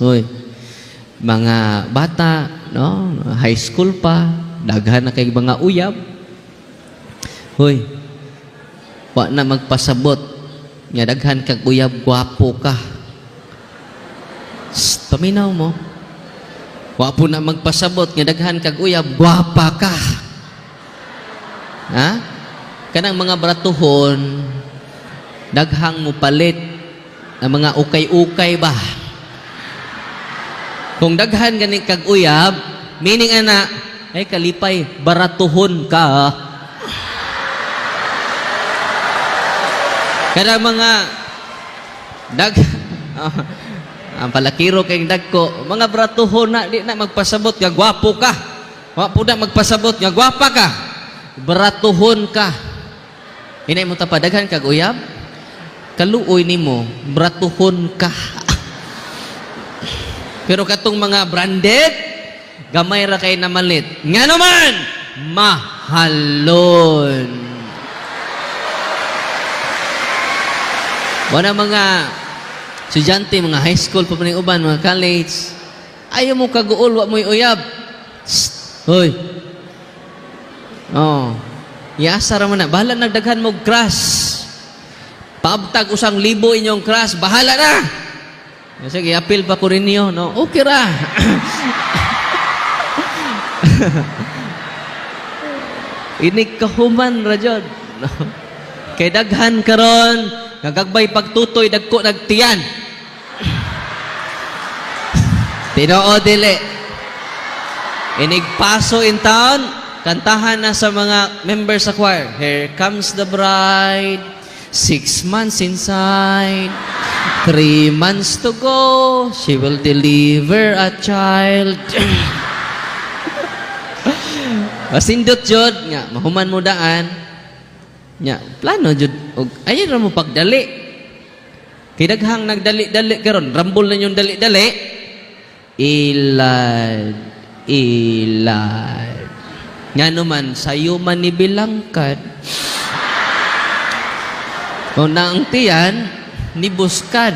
Hoy, mga bata, no? High school pa, daghan na kay mga uyab. Hoy, wa na magpasabot. Nga daghan kag uyab, gwapo ka. Paminaw mo. Wa po na magpasabot, nga daghan kag uyab, gwapa ka. Ha? Kanang mga bratuhon, daghang mo palit ang mga ukay-ukay ba? Kung daghan ganing kag uyab, meaning ana, ay kalipay, baratuhon ka. Kada mga ang palakiro kay dagko, mga bratuhon na di na magpasabot nga gwapo ka. Wa po na magpasabot nga gwapa ka. Bratuhon ka. Hinay mo ta padaghan kag uyab, kaluoy nimo, bratuhon ka. Pero katong mga branded, gamay ra kay namalit. Nga naman, mahalon. Wala mga estudyante, mga high school, papaning uban, mga college, ayaw mo kaguol, wa mo'y uyab. Hoy. Oh. Iasa ra man na. Bahala nagdaghan mo crush. Paabtag usang libo inyong crush. Bahala na. Sige, appeal pa ko rin niyo. No? Okay ra. Inig kahuman, Rajod. No? Kay daghan karon, nagagbay pagtutoy, dagko nagtiyan. Tinoo dili. Inig paso in town, kantahan na sa mga members sa choir. Here comes the bride, 6 months inside, 3 months to go, she will deliver a child. Masindot jud nga, mahuman mo daan. Nya, plano jud og ayon ra mo pagdali. Kay daghang nagdali-dali karon, rambol na yung dali-dali. Ilad. Nga naman, sayo man ni bilangkad. O na ang tiyan, ni buskad.